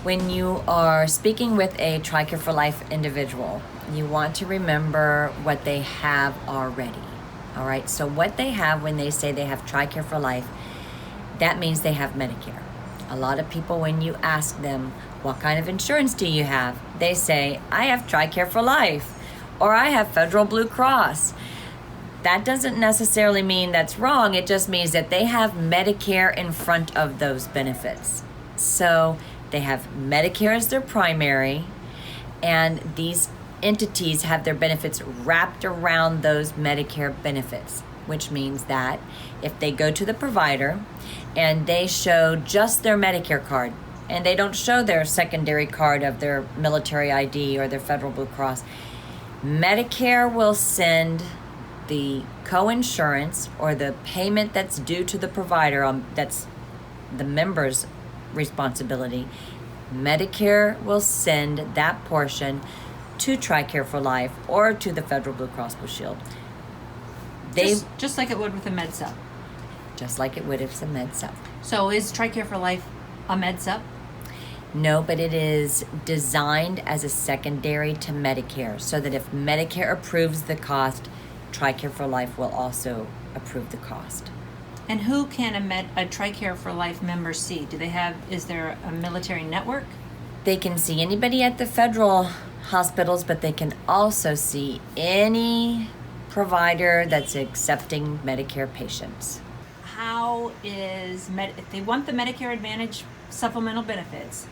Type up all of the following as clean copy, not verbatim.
When you are speaking with a Tricare for Life individual, you want to remember what they have already. All right, so what they have when they say they have Tricare for Life, that means they have Medicare. A lot of people, when you ask them, what kind of insurance do you have? They say, I have Tricare for Life, or I have Federal Blue Cross. That doesn't necessarily mean that's wrong. It just means that they have Medicare in front of those benefits. So they have Medicare as their primary, and these entities have their benefits wrapped around those Medicare benefits, which means that if they go to the provider and they show just their Medicare card and they don't show their secondary card of their military ID or their Federal Blue Cross, Medicare will send the co-insurance or the payment that's due to the provider, that's the member's responsibility. Medicare will send that portion to Tricare for Life or to the Federal Blue Cross Blue Shield. Just like it would with a med sub. Just like it would if it's a med sub. So is Tricare for Life a med sub? No, but it is designed as a secondary to Medicare, so that if Medicare approves the cost, Tricare for Life will also approve the cost. And who can a Tricare for Life member see? Is there a military network? They can see anybody at the federal hospitals, but they can also see any provider that's accepting Medicare patients. How is if they want the Medicare Advantage supplemental benefits,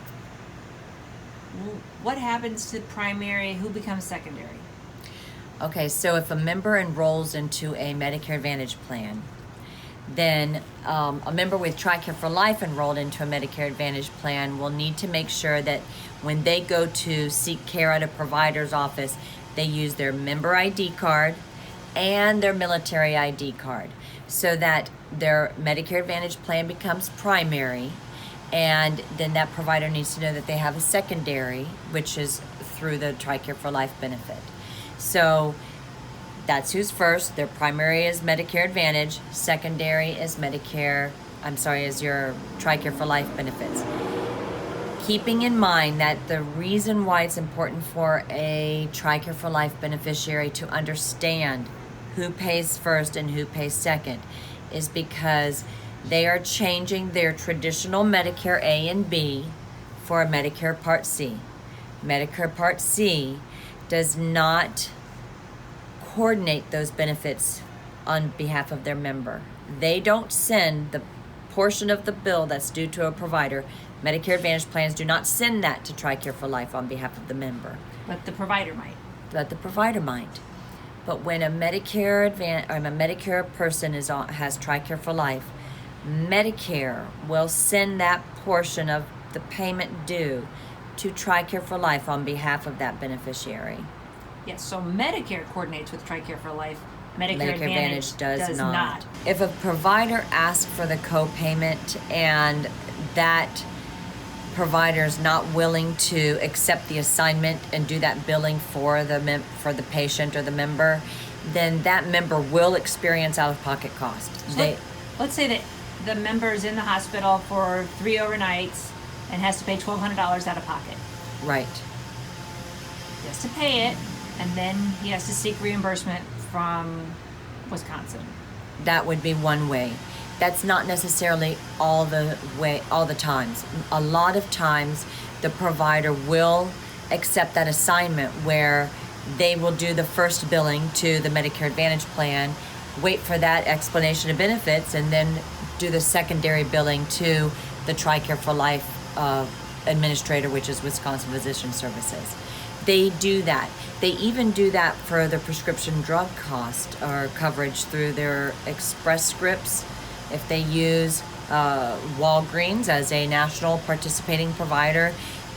what happens to primary? Who becomes secondary? Okay, so if a member enrolls into a Medicare Advantage plan, then a member with Tricare for Life enrolled into a Medicare Advantage plan will need to make sure that when they go to seek care at a provider's office, they use their member ID card and their military ID card, so that their Medicare Advantage plan becomes primary, and then that provider needs to know that they have a secondary, which is through the Tricare for Life benefit. So that's who's first. Their primary is Medicare Advantage, secondary is is your Tricare for Life benefits. Keeping in mind that the reason why it's important for a Tricare for Life beneficiary to understand who pays first and who pays second is because they are changing their traditional Medicare A and B for a Medicare Part C. Medicare Part C does not coordinate those benefits on behalf of their member. They don't send the portion of the bill that's due to a provider. Medicare Advantage plans do not send that to Tricare for Life on behalf of the member. But the provider might. But when a Medicare person has Tricare for Life, Medicare will send that portion of the payment due to Tricare for Life on behalf of that beneficiary. Yes, so Medicare coordinates with Tricare for Life. Medicare Advantage does not. If a provider asks for the co-payment and that provider is not willing to accept the assignment and do that billing for the patient or the member, then that member will experience out-of-pocket costs. So let's say that the member is in the hospital for 3 overnights and has to pay $1,200 out of pocket. Right. He has to pay it, and then he has to seek reimbursement from Wisconsin. That would be one way. That's not necessarily all the times. A lot of times the provider will accept that assignment where they will do the first billing to the Medicare Advantage plan, wait for that explanation of benefits, and then do the secondary billing to the Tricare for Life administrator, which is Wisconsin Physician Services. They do that. They even do that for the prescription drug cost or coverage through their Express Scripts. If they use Walgreens as a national participating provider,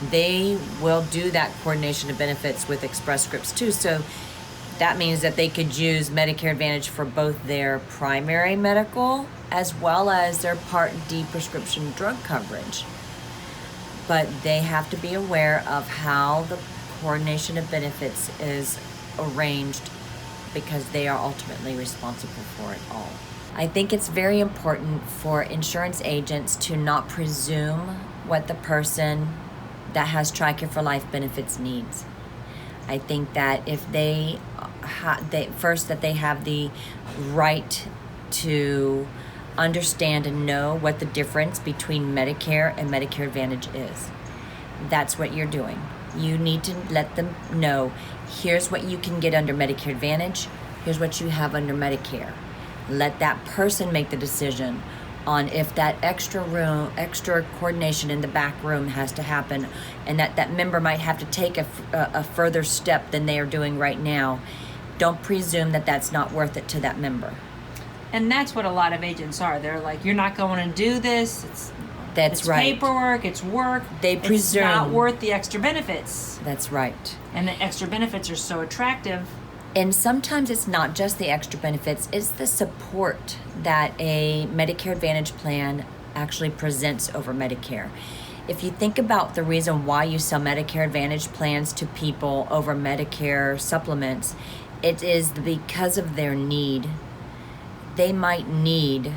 they will do that coordination of benefits with Express Scripts too. So that means that they could use Medicare Advantage for both their primary medical as well as their Part D prescription drug coverage. But they have to be aware of how the coordination of benefits is arranged because they are ultimately responsible for it all. I think it's very important for insurance agents to not presume what the person that has Tricare for Life benefits needs. I think that if they first that they have the right to understand and know what the difference between Medicare and Medicare Advantage is. That's what you're doing. You need to let them know, here's what you can get under Medicare Advantage, here's what you have under Medicare. Let that person make the decision on if that extra coordination in the back room has to happen, and that member might have to take a further step than they are doing right now. Don't presume that that's not worth it to that member. And that's what a lot of agents are. They're like, you're not going to do this. It's right. Paperwork, it's work. They presume. It's not worth the extra benefits. That's right. And the extra benefits are so attractive. And sometimes it's not just the extra benefits, it's the support that a Medicare Advantage plan actually presents over Medicare. If you think about the reason why you sell Medicare Advantage plans to people over Medicare supplements, it is because of their need. They might need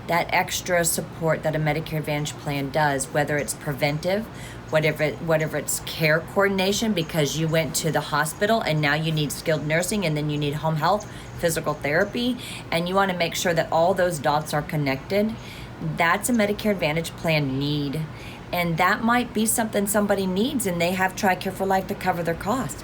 that extra support that a Medicare Advantage plan does, whether it's preventive, whatever it's care coordination because you went to the hospital and now you need skilled nursing and then you need home health, physical therapy, and you want to make sure that all those dots are connected. That's a Medicare Advantage plan need. And that might be something somebody needs and they have Tricare for Life to cover their cost.